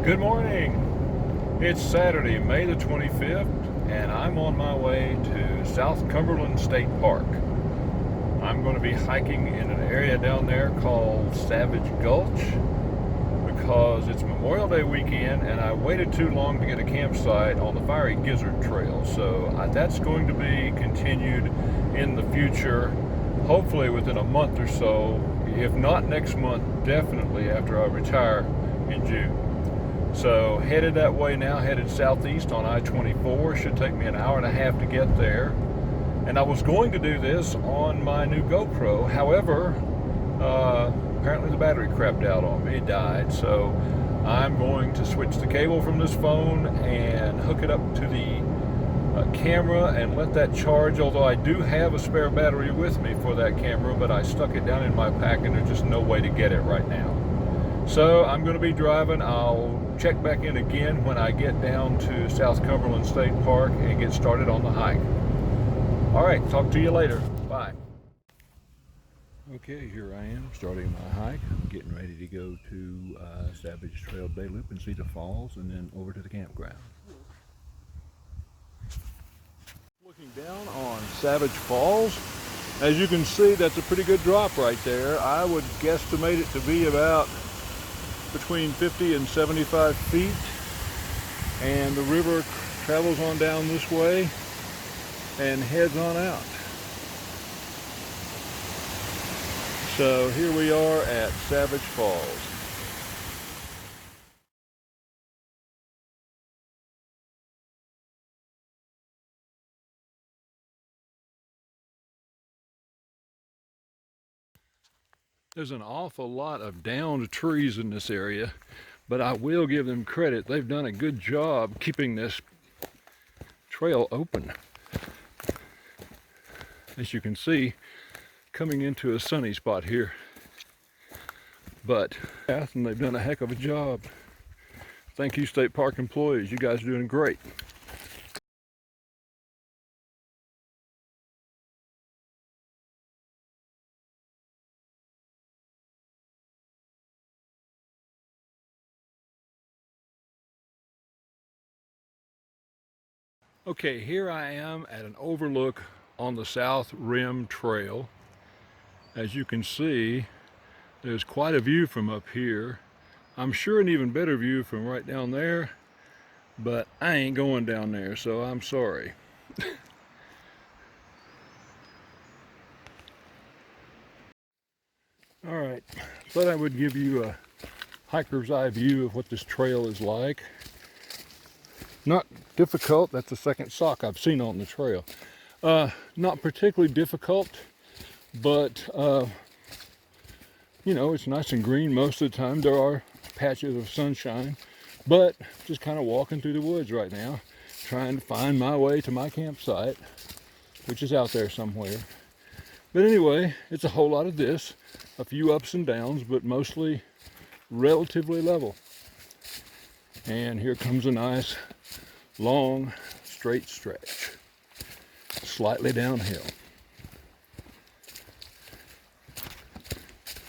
Good morning. It's Saturday, May the 25th, and I'm on my way to South Cumberland State Park. I'm going to be hiking in an area down there called Savage Gulch because it's Memorial Day weekend and I waited too long to get a campsite on the Fiery Gizzard Trail. So that's going to be continued in the future, hopefully within a month or so. If not next month, definitely after I retire in June. So headed that way now, headed southeast on I-24. Should take me an hour and a half to get there. And I was going to do this on my new GoPro. However, apparently the battery crapped out on me. It died. So I'm going to switch the cable from this phone and hook it up to the camera and let that charge, although I do have a spare battery with me for that camera, but I stuck it down in my pack and there's just no way to get it right now. So I'm going to be driving. I'll check back in again when I get down to South Cumberland State Park and get started on the hike. All right, talk to you later. Bye. Okay, here I am starting my hike. I'm getting ready to go to Savage Trail Day Loop and see the falls and then over to the campground. Looking down on Savage Falls, as you can see, that's a pretty good drop right there. I would guesstimate it to be about between 50 and 75 feet, and the river travels on down this way and heads on out. So here we are at Savage Falls. There's an awful lot of downed trees in this area, but I will give them credit. They've done a good job keeping this trail open. As you can see, coming into a sunny spot here. But and they've done a heck of a job. Thank you, State Park employees. You guys are doing great. Okay, here I am at an overlook on the South Rim Trail. As you can see, there's quite a view from up here. I'm sure an even better view from right down there, but I ain't going down there, so I'm sorry. All right, thought I would give you a hiker's eye view of what this trail is like. Not difficult. That's the second sock I've seen on the trail. Not particularly difficult, but you know, it's nice and green most of the time. There are patches of sunshine, but just kind of walking through the woods right now, trying to find my way to my campsite, which is out there somewhere. But anyway, it's a whole lot of this, a few ups and downs, but mostly relatively level. And here comes a nice long straight stretch, slightly downhill.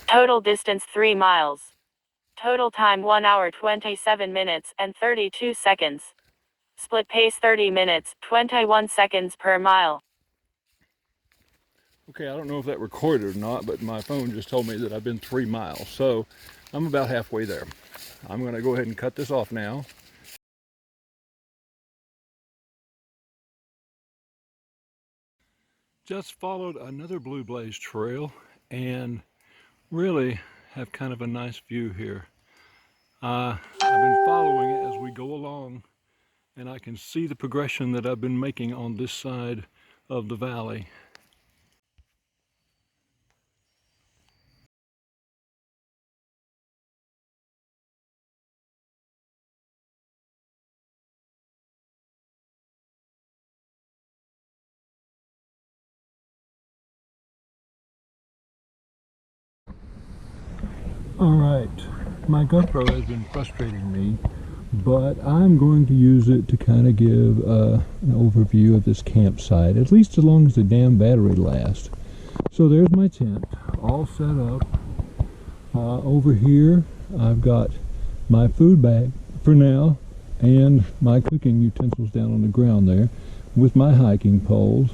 Total distance 3 miles. Total time 1 hour 27 minutes and 32 seconds. Split pace 30 minutes, 21 seconds per mile. Okay, I don't know if that recorded or not, but my phone just told me that I've been 3 miles, so I'm about halfway there. I'm going to go ahead and cut this off now. Just followed another Blue Blaze trail and really have kind of a nice view here. I've been following it as we go along, and I can see the progression that I've been making on this side of the valley. All right, my GoPro has been frustrating me, but I'm going to use it to kind of give an overview of this campsite, at least as long as the damn battery lasts. So there's my tent, all set up. Over here, I've got my food bag for now, and my cooking utensils down on the ground there with my hiking poles.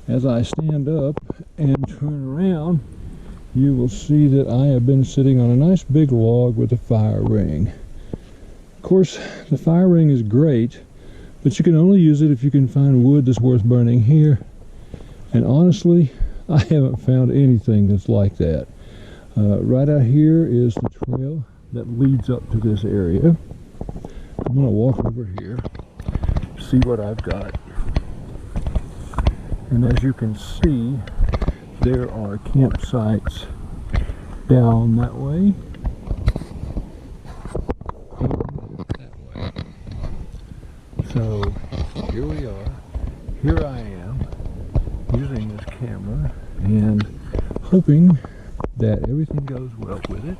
As I stand up and turn around, you will see that I have been sitting on a nice big log with a fire ring. Of course, the fire ring is great, but you can only use it if you can find wood that's worth burning here. And honestly, I haven't found anything that's like that. Right out here is the trail that leads up to this area. I'm going to walk over here, see what I've got. And as you can see, there are campsites down that way and that way. So here we are. Here I am using this camera and hoping that everything goes well with it,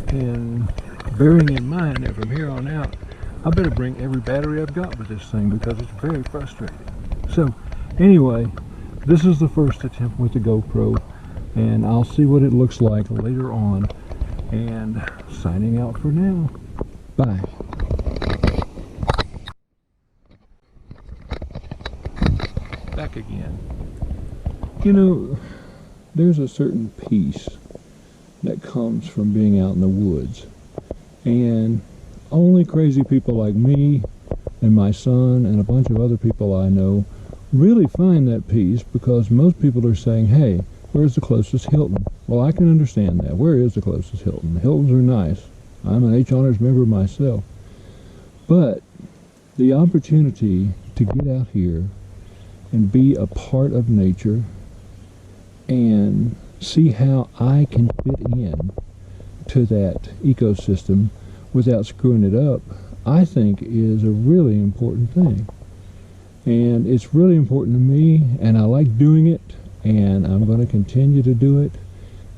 and bearing in mind that from here on out I better bring every battery I've got with this thing because it's very frustrating. So anyway, this is the first attempt with the GoPro, and I'll see what it looks like later on. And signing out for now. Bye. Back again. You know, there's a certain peace that comes from being out in the woods, and only crazy people like me and my son and a bunch of other people I know really find that peace, because most people are saying, hey, where's the closest Hilton? Well, I can understand that. Where is the closest Hilton? Hiltons are nice. I'm an H Honors member myself. But the opportunity to get out here and be a part of nature and see how I can fit in to that ecosystem without screwing it up, I think is a really important thing. And it's really important to me, and I like doing it, and I'm going to continue to do it,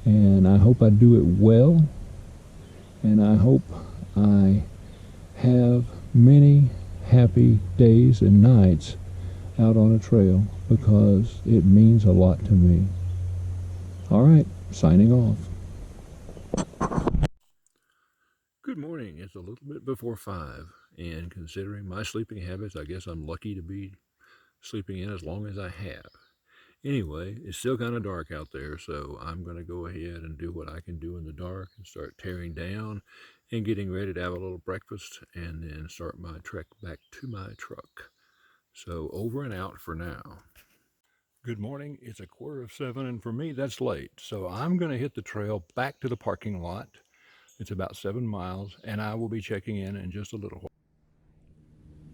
and I hope I do it well, and I hope I have many happy days and nights out on a trail, because it means a lot to me. All right, signing off. Good morning. It's a little bit before 5, and considering my sleeping habits, I guess I'm lucky to be sleeping in as long as I have. Anyway, it's still kind of dark out there, so I'm going to go ahead and do what I can do in the dark and start tearing down and getting ready to have a little breakfast and then start my trek back to my truck. So over and out for now. Good morning. It's 6:45, and for me that's late. So I'm going to hit the trail back to the parking lot. It's about 7 miles, and I will be checking in just a little while.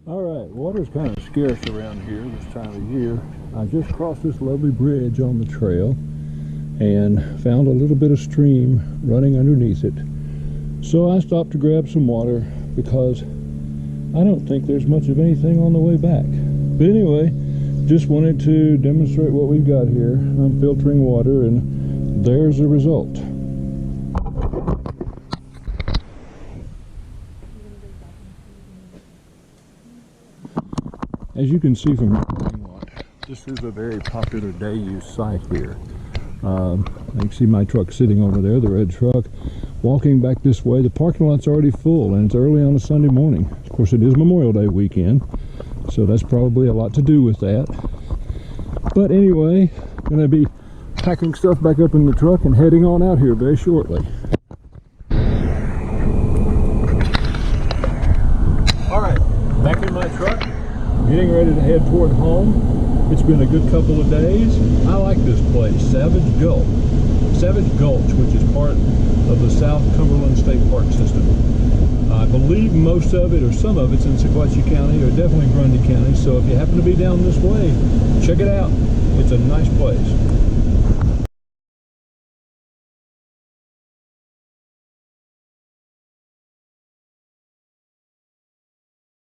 All right, water's kind of scarce around here this time of year. I just crossed this lovely bridge on the trail and found a little bit of stream running underneath it. So I stopped to grab some water because I don't think there's much of anything on the way back. But anyway, just wanted to demonstrate what we've got here. I'm filtering water, and there's the result. As you can see from the parking lot, this is a very popular day use site here. You can see my truck sitting over there, the red truck. Walking back this way, the parking lot's already full, and it's early on a Sunday morning. Of course, it is Memorial Day weekend, so that's probably a lot to do with that. But anyway, going to be packing stuff back up in the truck and heading on out here very shortly. All right, back in my truck, getting ready to head toward home. It's been a good couple of days. I like this place, Savage Gulch, which is part of the South Cumberland State Park system. I believe most of it, or some of it's in Sequatchie County, or definitely Grundy County, so if you happen to be down this way, check it out. It's a nice place.